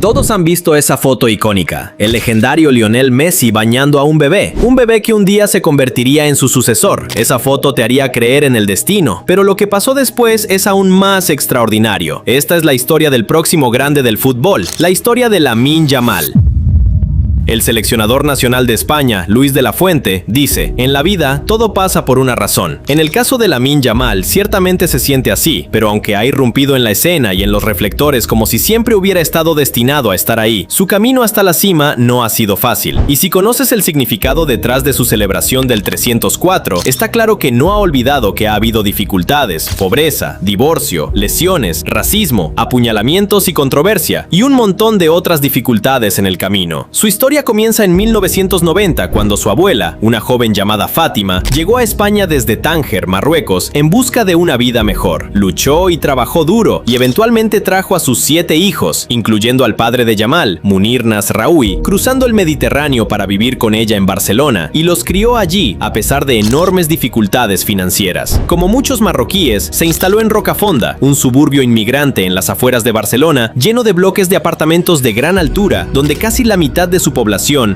Todos han visto esa foto icónica, el legendario Lionel Messi bañando a un bebé que un día se convertiría en su sucesor. Esa foto te haría creer en el destino, pero lo que pasó después es aún más extraordinario. Esta es la historia del próximo grande del fútbol, la historia de Lamine Yamal. El seleccionador nacional de España, Luis de la Fuente, dice: en la vida todo pasa por una razón. En el caso de Lamine Yamal, ciertamente se siente así, pero aunque ha irrumpido en la escena y en los reflectores como si siempre hubiera estado destinado a estar ahí, su camino hasta la cima no ha sido fácil. Y si conoces el significado detrás de su celebración del 304, está claro que no ha olvidado que ha habido dificultades, pobreza, divorcio, lesiones, racismo, apuñalamientos y controversia, y un montón de otras dificultades en el camino. Su historia comienza en 1990, cuando su abuela, una joven llamada Fátima, llegó a España desde Tánger, Marruecos, en busca de una vida mejor. Luchó y trabajó duro, y eventualmente trajo a sus 7 hijos, incluyendo al padre de Yamal, Munir Nasraoui, cruzando el Mediterráneo para vivir con ella en Barcelona, y los crió allí, a pesar de enormes dificultades financieras. Como muchos marroquíes, se instaló en Rocafonda, un suburbio inmigrante en las afueras de Barcelona, lleno de bloques de apartamentos de gran altura, donde casi la mitad de su población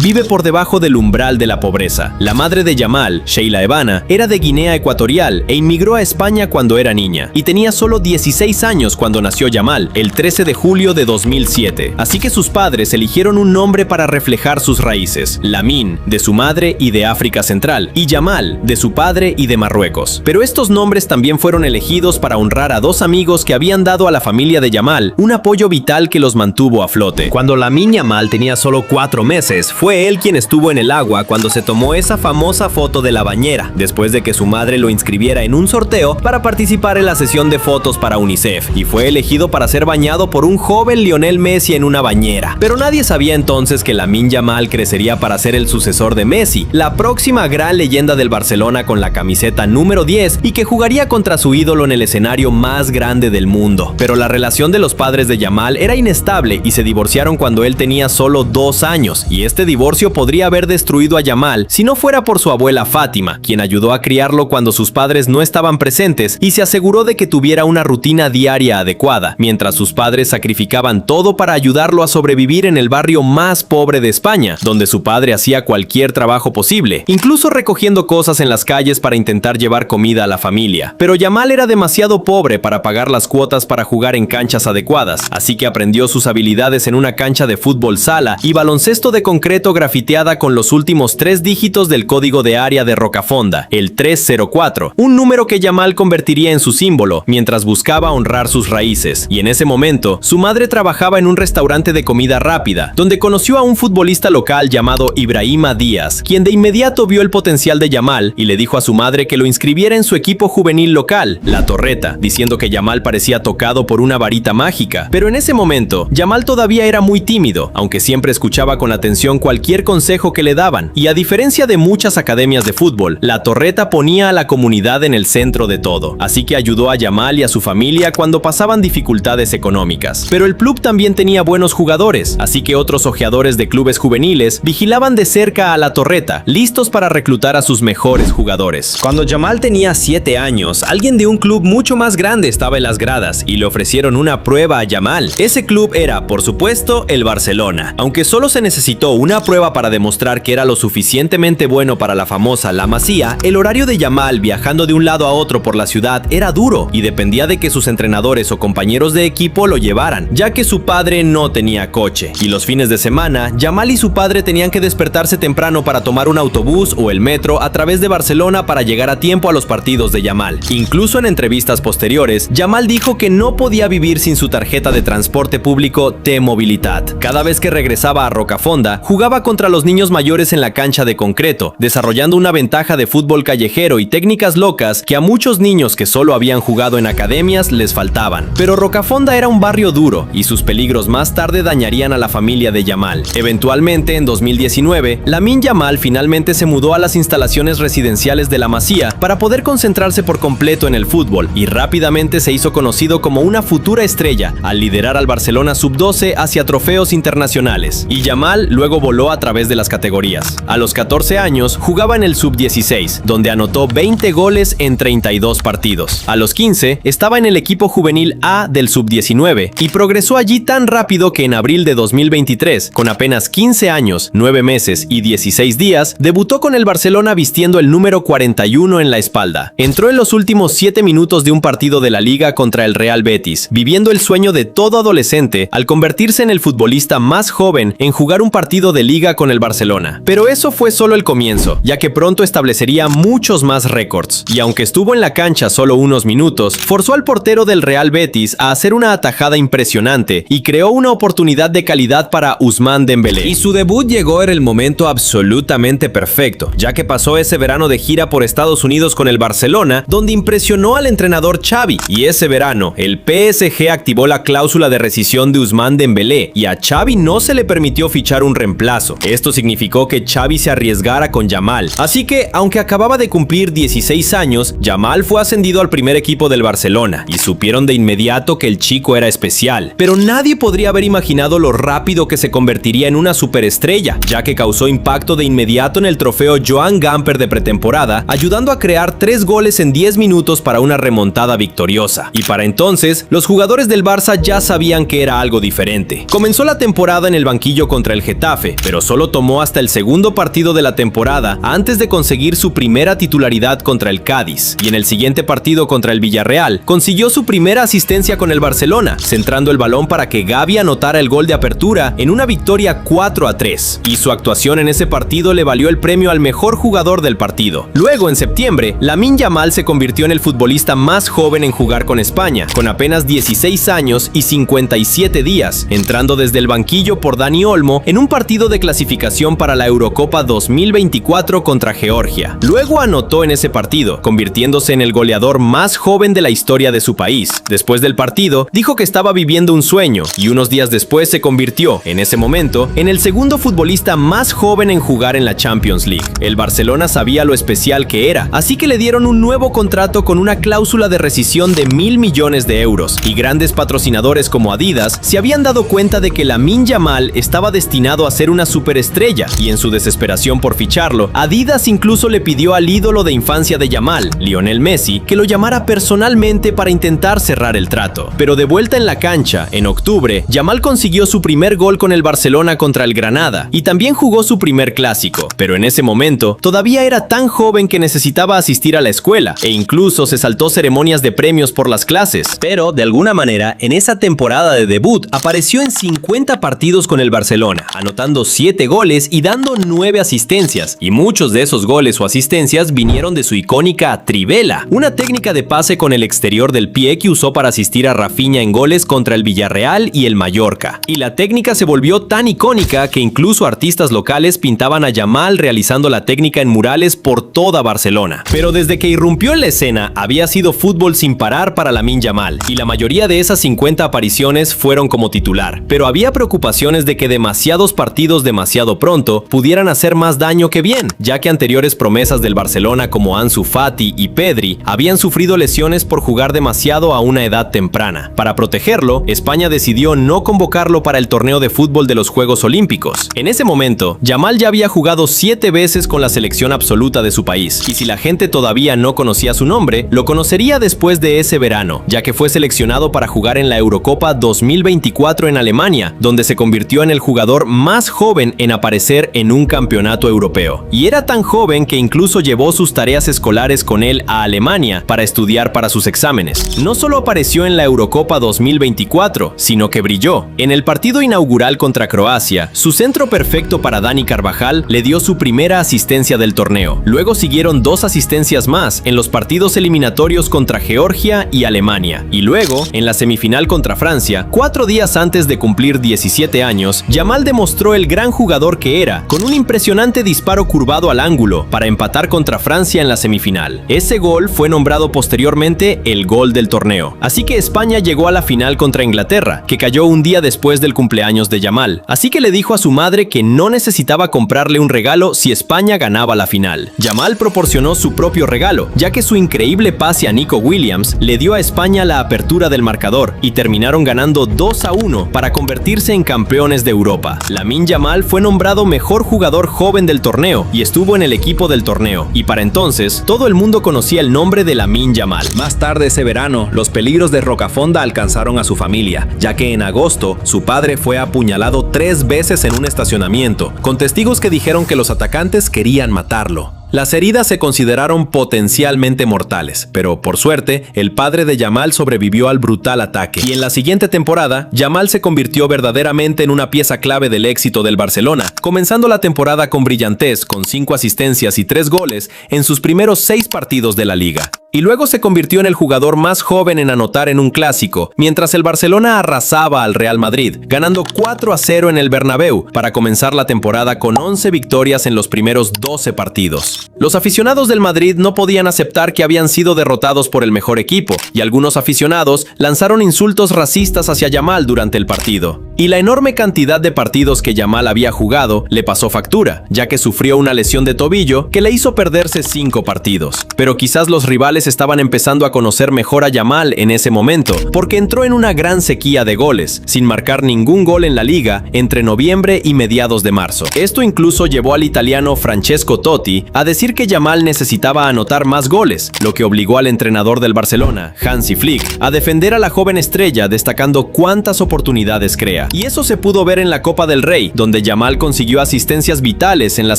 vive por debajo del umbral de la pobreza. La madre de Yamal, Sheila Evana, era de Guinea Ecuatorial e inmigró a España cuando era niña, y tenía solo 16 años cuando nació Yamal, el 13 de julio de 2007. Así que sus padres eligieron un nombre para reflejar sus raíces: Lamine, de su madre y de África Central, y Yamal, de su padre y de Marruecos. Pero estos nombres también fueron elegidos para honrar a 2 amigos que habían dado a la familia de Yamal un apoyo vital que los mantuvo a flote. Cuando Lamine Yamal tenía solo 4 meses, fue él quien estuvo en el agua cuando se tomó esa famosa foto de la bañera, después de que su madre lo inscribiera en un sorteo para participar en la sesión de fotos para UNICEF, y fue elegido para ser bañado por un joven Lionel Messi en una bañera. Pero nadie sabía entonces que Lamine Yamal crecería para ser el sucesor de Messi, la próxima gran leyenda del Barcelona con la camiseta número 10, y que jugaría contra su ídolo en el escenario más grande del mundo. Pero la relación de los padres de Yamal era inestable y se divorciaron cuando él tenía solo 2 años, y este divorcio podría haber destruido a Yamal si no fuera por su abuela Fátima, quien ayudó a criarlo cuando sus padres no estaban presentes y se aseguró de que tuviera una rutina diaria adecuada, mientras sus padres sacrificaban todo para ayudarlo a sobrevivir en el barrio más pobre de España, donde su padre hacía cualquier trabajo posible, incluso recogiendo cosas en las calles para intentar llevar comida a la familia. Pero Yamal era demasiado pobre para pagar las cuotas para jugar en canchas adecuadas, así que aprendió sus habilidades en una cancha de fútbol sala y baloncesto de concreto grafiteada con los últimos 3 dígitos del código de área de Rocafonda, el 304, un número que Yamal convertiría en su símbolo mientras buscaba honrar sus raíces. Y en ese momento, su madre trabajaba en un restaurante de comida rápida, donde conoció a un futbolista local llamado Ibrahima Díaz, quien de inmediato vio el potencial de Yamal y le dijo a su madre que lo inscribiera en su equipo juvenil local, La Torreta, diciendo que Yamal parecía tocado por una varita mágica. Pero en ese momento, Yamal todavía era muy tímido, aunque siempre escuchaba con atención cualquier consejo que le daban, y a diferencia de muchas academias de fútbol, La Torreta ponía a la comunidad en el centro de todo, así que ayudó a Yamal y a su familia cuando pasaban dificultades económicas. Pero el club también tenía buenos jugadores, así que otros ojeadores de clubes juveniles vigilaban de cerca a La Torreta, listos para reclutar a sus mejores jugadores. Cuando Yamal tenía 7 años, alguien de un club mucho más grande estaba en las gradas y le ofrecieron una prueba a Yamal. Ese club era, por supuesto, el Barcelona. Aunque solo se necesitó una prueba para demostrar que era lo suficientemente bueno para la famosa La Masía, el horario de Yamal viajando de un lado a otro por la ciudad era duro y dependía de que sus entrenadores o compañeros de equipo lo llevaran, ya que su padre no tenía coche. Y los fines de semana, Yamal y su padre tenían que despertarse temprano para tomar un autobús o el metro a través de Barcelona para llegar a tiempo a los partidos de Yamal. Incluso en entrevistas posteriores, Yamal dijo que no podía vivir sin su tarjeta de transporte público T-Mobilitat. Cada vez que regresaba a Rocafonda, jugaba contra los niños mayores en la cancha de concreto, desarrollando una ventaja de fútbol callejero y técnicas locas que a muchos niños que solo habían jugado en academias les faltaban. Pero Rocafonda era un barrio duro y sus peligros más tarde dañarían a la familia de Yamal. Eventualmente, en 2019, Lamine Yamal finalmente se mudó a las instalaciones residenciales de La Masía para poder concentrarse por completo en el fútbol, y rápidamente se hizo conocido como una futura estrella al liderar al Barcelona Sub-12 hacia trofeos internacionales. Y Yamal Yamal luego voló a través de las categorías. A los 14 años jugaba en el sub-16, donde anotó 20 goles en 32 partidos. A los 15 estaba en el equipo juvenil A del sub-19 y progresó allí tan rápido que en abril de 2023, con apenas 15 años, 9 meses y 16 días, debutó con el Barcelona vistiendo el número 41 en la espalda. Entró en los últimos 7 minutos de un partido de la Liga contra el Real Betis, viviendo el sueño de todo adolescente al convertirse en el futbolista más joven en jugar un partido de Liga con el Barcelona. Pero eso fue solo el comienzo, ya que pronto establecería muchos más récords. Y aunque estuvo en la cancha solo unos minutos, forzó al portero del Real Betis a hacer una atajada impresionante y creó una oportunidad de calidad para Ousmane Dembélé. Y su debut llegó en el momento absolutamente perfecto, ya que pasó ese verano de gira por Estados Unidos con el Barcelona, donde impresionó al entrenador Xavi. Y ese verano, el PSG activó la cláusula de rescisión de Ousmane Dembélé y a Xavi no se le permitió fichar un reemplazo. Esto significó que Xavi se arriesgara con Yamal. Así que, aunque acababa de cumplir 16 años, Yamal fue ascendido al primer equipo del Barcelona y supieron de inmediato que el chico era especial. Pero nadie podría haber imaginado lo rápido que se convertiría en una superestrella, ya que causó impacto de inmediato en el trofeo Joan Gamper de pretemporada, ayudando a crear 3 goles en 10 minutos para una remontada victoriosa. Y para entonces, los jugadores del Barça ya sabían que era algo diferente. Comenzó la temporada en el banquillo contra el Getafe, pero solo tomó hasta el segundo partido de la temporada antes de conseguir su primera titularidad contra el Cádiz. Y en el siguiente partido contra el Villarreal, consiguió su primera asistencia con el Barcelona, centrando el balón para que Gavi anotara el gol de apertura en una victoria 4-3. Y su actuación en ese partido le valió el premio al mejor jugador del partido. Luego, en septiembre, Lamine Yamal se convirtió en el futbolista más joven en jugar con España, con apenas 16 años y 57 días, entrando desde el banquillo por Dani Olmo en un partido de clasificación para la Eurocopa 2024 contra Georgia. Luego anotó en ese partido, convirtiéndose en el goleador más joven de la historia de su país. Después del partido, dijo que estaba viviendo un sueño y unos días después se convirtió, en ese momento, en el segundo futbolista más joven en jugar en la Champions League. El Barcelona sabía lo especial que era, así que le dieron un nuevo contrato con una cláusula de rescisión de 1.000 millones de euros, y grandes patrocinadores como Adidas se habían dado cuenta de que Lamine Yamal estaba destinado a ser una superestrella, y en su desesperación por ficharlo, Adidas incluso le pidió al ídolo de infancia de Yamal, Lionel Messi, que lo llamara personalmente para intentar cerrar el trato. Pero de vuelta en la cancha, en octubre, Yamal consiguió su primer gol con el Barcelona contra el Granada, y también jugó su primer clásico, pero en ese momento todavía era tan joven que necesitaba asistir a la escuela, e incluso se saltó ceremonias de premios por las clases. Pero, de alguna manera, en esa temporada de debut, apareció en 50 partidos con el Barcelona, anotando 7 goles y dando 9 asistencias, y muchos de esos goles o asistencias vinieron de su icónica trivela, una técnica de pase con el exterior del pie que usó para asistir a Rafinha en goles contra el Villarreal y el Mallorca. Y la técnica se volvió tan icónica que incluso artistas locales pintaban a Yamal realizando la técnica en murales por toda Barcelona. Pero desde que irrumpió en la escena, había sido fútbol sin parar para Lamine Yamal, y la mayoría de esas 50 apariciones fueron como titular. Pero había preocupaciones de que demasiados partidos demasiado pronto pudieran hacer más daño que bien, ya que anteriores promesas del Barcelona como Ansu Fati y Pedri habían sufrido lesiones por jugar demasiado a una edad temprana. Para protegerlo, España decidió no convocarlo para el torneo de fútbol de los Juegos Olímpicos. En ese momento, Yamal ya había jugado 7 veces con la selección absoluta de su país, y si la gente todavía no conocía su nombre, lo conocería después de ese verano, ya que fue seleccionado para jugar en la Eurocopa 2024 en Alemania, donde se convirtió en el jugador más joven en aparecer en un campeonato europeo. Y era tan joven que incluso llevó sus tareas escolares con él a Alemania para estudiar para sus exámenes. No solo apareció en la Eurocopa 2024, sino que brilló. En el partido inaugural contra Croacia, su centro perfecto para Dani Carvajal le dio su primera asistencia del torneo. Luego siguieron 2 asistencias más en los partidos eliminatorios contra Georgia y Alemania. Y luego, en la semifinal contra Francia, 4 días antes de cumplir 17 años, Yamal demostró el gran jugador que era, con un impresionante disparo curvado al ángulo para empatar contra Francia en la semifinal. Ese gol fue nombrado posteriormente el gol del torneo. Así que España llegó a la final contra Inglaterra, que cayó un día después del cumpleaños de Yamal. Así que le dijo a su madre que no necesitaba comprarle un regalo si España ganaba la final. Yamal proporcionó su propio regalo, ya que su increíble pase a Nico Williams le dio a España la apertura del marcador y terminaron ganando 2-1 para convertirse en campeones de Europa. Lamine Yamal fue nombrado mejor jugador joven del torneo y estuvo en el equipo del torneo, y para entonces todo el mundo conocía el nombre de Lamine Yamal. Más tarde ese verano, los peligros de Rocafonda alcanzaron a su familia, ya que en agosto su padre fue apuñalado 3 veces en un estacionamiento, con testigos que dijeron que los atacantes querían matarlo. Las heridas se consideraron potencialmente mortales, pero por suerte, el padre de Yamal sobrevivió al brutal ataque. Y en la siguiente temporada, Yamal se convirtió verdaderamente en una pieza clave del éxito del Barcelona, comenzando la temporada con brillantez, con 5 asistencias y 3 goles en sus primeros 6 partidos de la liga. Y luego se convirtió en el jugador más joven en anotar en un clásico, mientras el Barcelona arrasaba al Real Madrid, ganando 4-0 en el Bernabéu, para comenzar la temporada con 11 victorias en los primeros 12 partidos. Los aficionados del Madrid no podían aceptar que habían sido derrotados por el mejor equipo, y algunos aficionados lanzaron insultos racistas hacia Yamal durante el partido. Y la enorme cantidad de partidos que Yamal había jugado le pasó factura, ya que sufrió una lesión de tobillo que le hizo perderse 5 partidos. Pero quizás los rivales estaban empezando a conocer mejor a Yamal en ese momento, porque entró en una gran sequía de goles, sin marcar ningún gol en la liga entre noviembre y mediados de marzo. Esto incluso llevó al italiano Francesco Totti a decir que Yamal necesitaba anotar más goles, lo que obligó al entrenador del Barcelona, Hansi Flick, a defender a la joven estrella, destacando cuántas oportunidades crea. Y eso se pudo ver en la Copa del Rey, donde Yamal consiguió asistencias vitales en las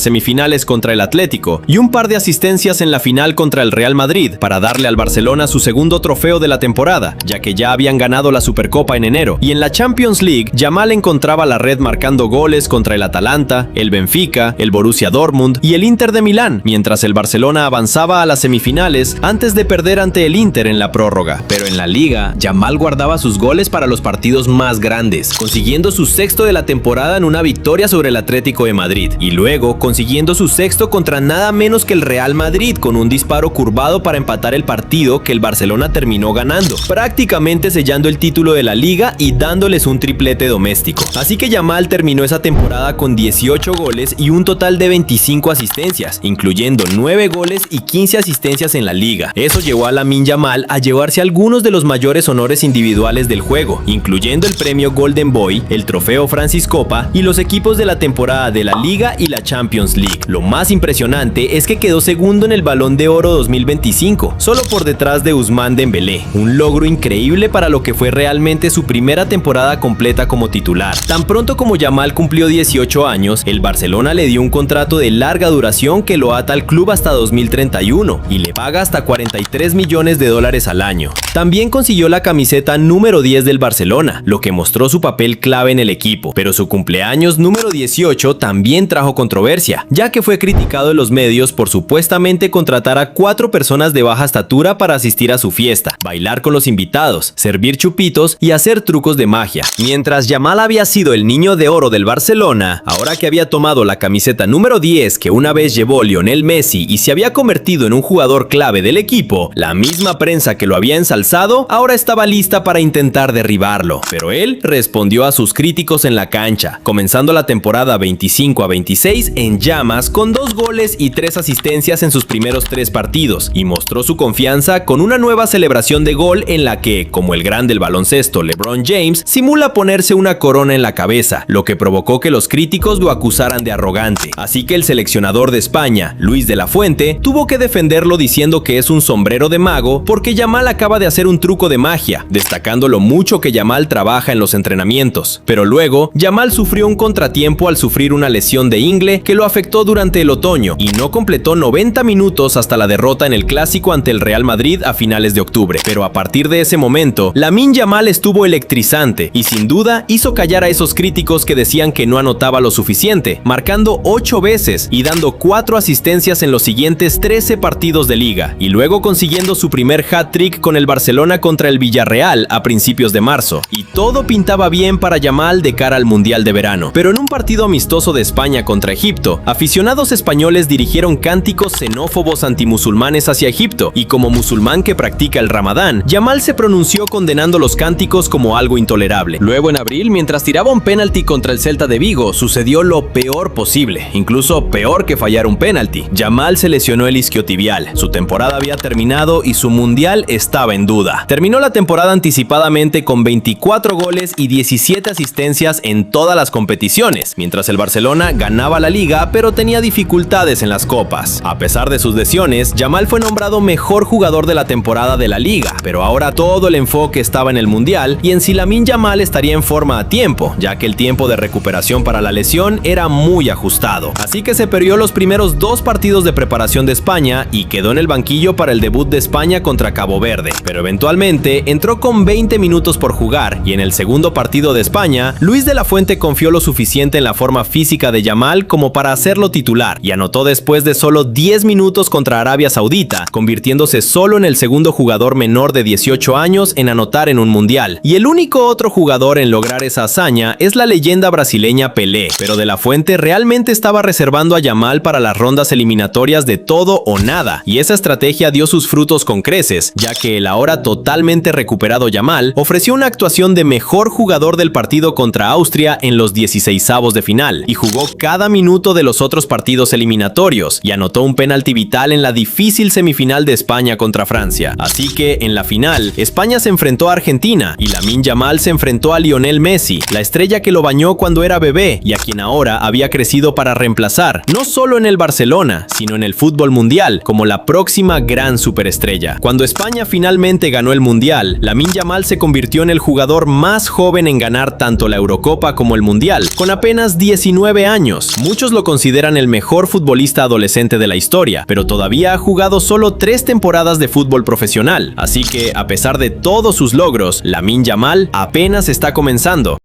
semifinales contra el Atlético y un par de asistencias en la final contra el Real Madrid para darle al Barcelona su segundo trofeo de la temporada, ya que ya habían ganado la Supercopa en enero. Y en la Champions League, Yamal encontraba la red marcando goles contra el Atalanta, el Benfica, el Borussia Dortmund y el Inter de Milán, mientras el Barcelona avanzaba a las semifinales antes de perder ante el Inter en la prórroga. Pero en la liga, Yamal guardaba sus goles para los partidos más grandes, consiguiendo su 6º de la temporada en una victoria sobre el Atlético de Madrid, y luego consiguiendo su 6º contra nada menos que el Real Madrid con un disparo curvado para empatar el partido que el Barcelona terminó ganando, prácticamente sellando el título de la liga y dándoles un triplete doméstico. Así que Yamal terminó esa temporada con 18 goles y un total de 25 asistencias, incluyendo 9 goles y 15 asistencias en la liga. Eso llevó a Lamine Yamal a llevarse algunos de los mayores honores individuales del juego, incluyendo el premio Golden Boy, el trofeo Francis Copa y los equipos de la temporada de la Liga y la Champions League. Lo más impresionante es que quedó segundo en el Balón de Oro 2025, solo por detrás de Ousmane Dembélé, un logro increíble para lo que fue realmente su primera temporada completa como titular. Tan pronto como Yamal cumplió 18 años, el Barcelona le dio un contrato de larga duración que lo ata al club hasta 2031 y le paga hasta 43 millones de dólares al año. También consiguió la camiseta número 10 del Barcelona, lo que mostró su papel clave en el equipo, pero su cumpleaños número 18 también trajo controversia, ya que fue criticado en los medios por supuestamente contratar a 4 personas de baja estatura para asistir a su fiesta, bailar con los invitados, servir chupitos y hacer trucos de magia. Mientras Yamal había sido el niño de oro del Barcelona, ahora que había tomado la camiseta número 10 que una vez llevó Lionel Messi y se había convertido en un jugador clave del equipo, la misma prensa que lo había ensalzado ahora estaba lista para intentar derribarlo, pero él respondió a sus críticos en la cancha, comenzando la temporada 25-26 en llamas con 2 goles y 3 asistencias en sus primeros 3 partidos, y mostró su confianza con una nueva celebración de gol en la que, como el gran del baloncesto LeBron James, simula ponerse una corona en la cabeza, lo que provocó que los críticos lo acusaran de arrogante. Así que el seleccionador de España, Luis de la Fuente, tuvo que defenderlo diciendo que es un sombrero de mago porque Yamal acaba de hacer un truco de magia, destacando lo mucho que Yamal trabaja en los entrenamientos. Pero luego, Yamal sufrió un contratiempo al sufrir una lesión de ingle que lo afectó durante el otoño y no completó 90 minutos hasta la derrota en el clásico ante el Real Madrid a finales de octubre. Pero a partir de ese momento, Lamine Yamal estuvo electrizante y sin duda hizo callar a esos críticos que decían que no anotaba lo suficiente, marcando 8 veces y dando 4 asistencias en los siguientes 13 partidos de liga, y luego consiguiendo su primer hat-trick con el Barcelona contra el Villarreal a principios de marzo. Y todo pintaba bien para Yamal de cara al Mundial de verano. Pero en un partido amistoso de España contra Egipto, aficionados españoles dirigieron cánticos xenófobos antimusulmanes hacia Egipto, y como musulmán que practica el Ramadán, Yamal se pronunció condenando los cánticos como algo intolerable. Luego en abril, mientras tiraba un penalti contra el Celta de Vigo, sucedió lo peor posible, incluso peor que fallar un penalti. penalti. Yamal se lesionó el isquiotibial, su temporada había terminado y su mundial estaba en duda. Terminó la temporada anticipadamente con 24 goles y 17 asistencias en todas las competiciones, mientras el Barcelona ganaba la liga pero tenía dificultades en las copas. A pesar de sus lesiones, Yamal fue nombrado mejor jugador de la temporada de la liga, pero ahora todo el enfoque estaba en el mundial y en si Lamine Yamal estaría en forma a tiempo, ya que el tiempo de recuperación para la lesión era muy ajustado. Así que se perdió los primeros 2 partidos de preparación de España y quedó en el banquillo para el debut de España contra Cabo Verde, pero eventualmente entró con 20 minutos por jugar y en el segundo partido de España, Luis de la Fuente confió lo suficiente en la forma física de Yamal como para hacerlo titular y anotó después de solo 10 minutos contra Arabia Saudita, convirtiéndose solo en el segundo jugador menor de 18 años en anotar en un mundial. Y el único otro jugador en lograr esa hazaña es la leyenda brasileña Pelé, pero de la Fuente realmente estaba reservando a Yamal para las rondas eliminatorias de todo o nada, y esa estrategia dio sus frutos con creces, ya que el ahora totalmente recuperado Yamal ofreció una actuación de mejor jugador del partido contra Austria en los 16avos de final, y jugó cada minuto de los otros partidos eliminatorios, y anotó un penalti vital en la difícil semifinal de España contra Francia. Así que, en la final, España se enfrentó a Argentina, y Lamine Yamal se enfrentó a Lionel Messi, la estrella que lo bañó cuando era bebé, y a quien ahora había crecido para reemplazar, no solo en el Barcelona, sino en el fútbol mundial, como la próxima gran superestrella. Cuando España finalmente ganó el mundial, Lamine Yamal se convirtió en el jugador más joven en ganar tanto la Eurocopa como el mundial, con apenas 19 años. Muchos lo consideran el mejor futbolista adolescente de la historia, pero todavía ha jugado solo 3 temporadas de fútbol profesional, así que a pesar de todos sus logros, Lamine Yamal apenas está comenzando.